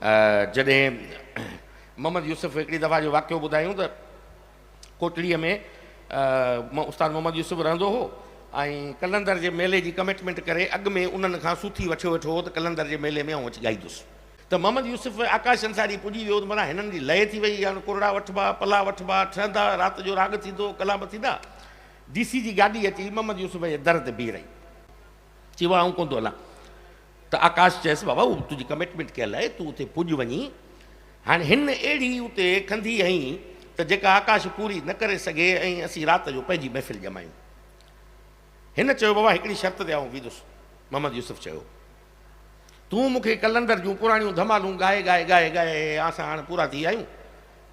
जॾहिं मोहम्मद यूसुफ हिकिड़ी दफ़ा जो वाक़ियो ॿुधायूं त कोटड़ीअ में उस्ताद मोहम्मद यूसुफ रहंदो हो ऐं कलंदर जे मेले जी कमिटमेंट करे अॻु में उन्हनि खां सूथी वठियो वेठो हो त कलंदर जे मेले में आउं अची ॻाईंदुसि। त मोहम्मद यूसुफ आकाश अंसारी पुॼी वियो त माना हिननि जी लय थी वई, हाणे कुरड़ा वठिबा, पला वठिबा, ठहंदा, राति जो राग थींदो, कलाम थींदा। DC जी गाॾी अची मोहम्मद यूसुफ जे दर ते बीह रही, चई वाह आउं कोन थो हलां। त आकाश चयसि बाबा उहा तुंहिंजी कमिटमेंट कयल आहे, तूं उते पुॼ वञी। हाणे हिन अहिड़ी उते खंधी हईं त जेका आकाश पूरी न करे सघे ऐं असीं राति जो पंहिंजी महफ़िल ॼमायूं। हिन चयो बाबा हिकिड़ी शर्त ते आउं बीहंदुसि। मोहम्मद यूसुफ चयो तूं मूंखे कलंदर जूं पुराणियूं धमालूं ॻाए ॻाए ॻाए ॻाए असां हाणे पूरा थी आहियूं,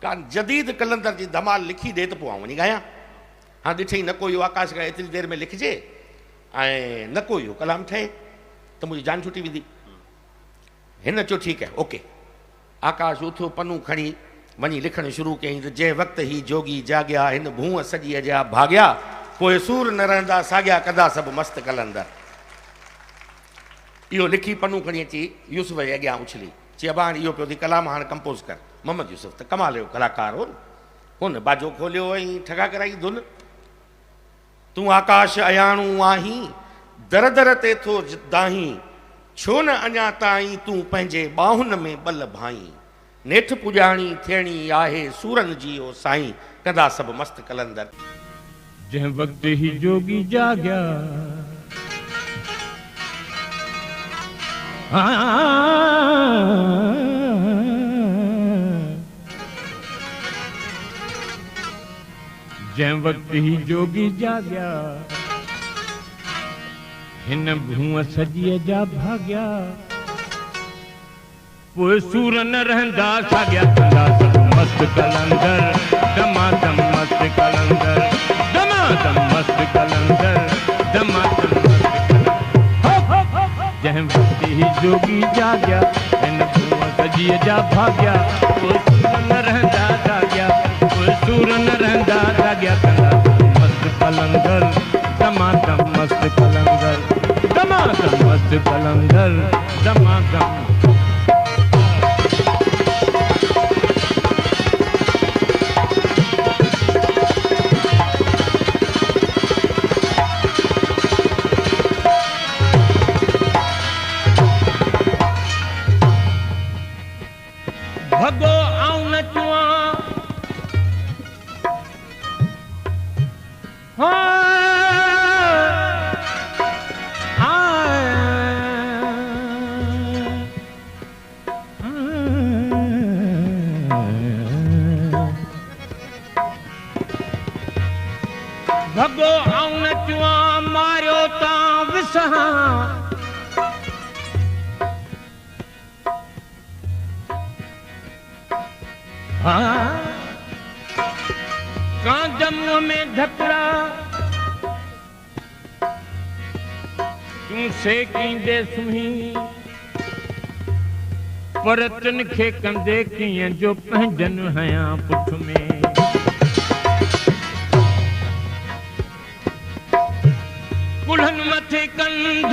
का जदीद कलंदर जी धमाल लिखी ॾे त पोइ आउं वञी ॻायां। हाँ ॾिठई न को इहो आकाश खां एतिरी देरि में लिखिजे ऐं न को इहो कलाम ठहे त मुंहिंजी जान छुटी वेंदी। हिन चयो ठीकु आहे ओके। आकाश उथियो, पन्नू खणी वञी लिखणु शुरू कयईं त जंहिं वक़्तु ही जोगी जाॻिया हिन भूअ सॼीअ जा भाॻिया, पोइ सूर न रहंदा साॻिया कंदा सभु मस्तु कलंदर। इहो लिखी पन्नू खणी अची यूसुफ जे अॻियां उछली, चई अबा हाणे इहो पियो थी कलाम, हाणे कंपोज़ कर। मोहम्मद यूसुफ त कमाल जो कलाकार हो, हुन बाजो खोलियो ऐं ठगा कराई धुन। तूं आकाश अयाणू आहीं, दर दर ते थो दाहीं, छो न अञा ताईं तूं पंहिंजे ॿाहुनि में ॿल भाई, नेठि पुॼाणी थियणी आहे सूरन जी ओ साईं, कंदा सभु मस्तु कलंदर। जंहिं वक़्तु ही जोगी जाॻिया जंहिं वक़्तु ही जोगी जाॻिया हिन भूअ सॼीअ जा भाॻिया, पोइ सूर न रहंदा साॻिया कंदा सभु मस्तु कलंदर। दमादम मस्तु कलंदर, दमादम मस्तु कलंदर, दमादम मस्तु कलंदर। जंहिं वक़्तु ही जोगी जाॻिया हिन भूअ सॼीअ जा भाॻिया, पोइ सूर न रहंदा साॻिया, पोइ सूर न रहंदा साॻिया कंदा सभु मस्तु कलंदर। दमादम मस्तु कलंदर, दमादम मस्तु कलंदर, दमादम। भगो आऊं न चुआं भगो आऊं न चुआं मारियो तां विसहां, कांदम में धकड़ा तूं सेकींदे सुही, पर तिन खे कंदे कीअं जो पंहिंजन हयां पुठ में। कुल्हन मथे कंध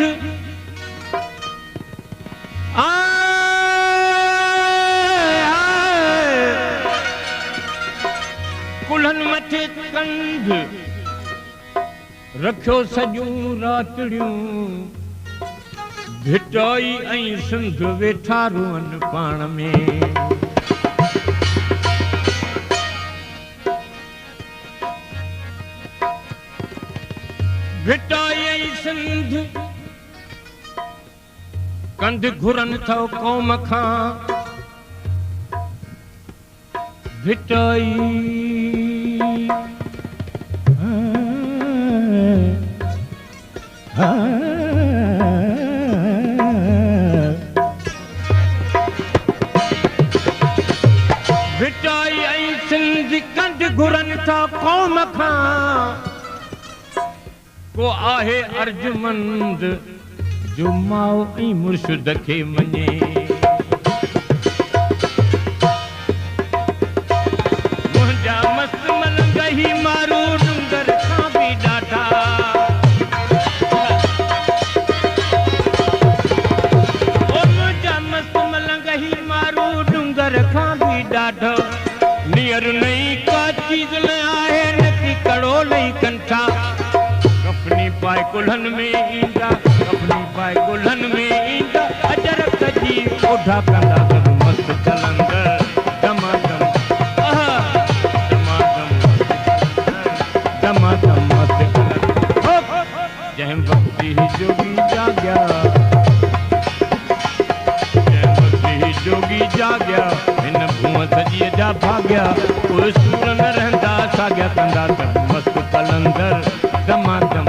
कुल्हन मथे कंध रखियो सॼूं रातड़ियूं, भिटाई ऐं सिंध वेठा रुअन पाण में। भिटाई ऐं सिंध कंध घुरन थो क़ौम खां, भिटाई भिटाई ऐं सिंध कंध घुरन था क़ौम खां, को आहे अर्जुमंद जो माओ ऐं मुर्शिद खे मञे। मुंहिंजा मस्त मलंग ही मारू डुंगर खां बि ॾाढा, ओ मुंहिंजा मस्त मलंग ही मारू वारू डूंगर खां भी ॾाढो नियर नई का चीज न आहे न की कड़ो लई कंठा कफनी पाए कुल्हन में ईंदा कफनी पाए कुल्हन में ईंदा अजर कजी ओढ़ा कंदा सब मस्त कलंदर दमादम दमादम मस्त कलंदर जय भक्ति ही जोगी जाग्या जोगी जाग्या इन भूअ सॼीअ जा भाग्या उहे सूर न रहंदा साॻिया कंदा सब मस्त कलंदर दमादम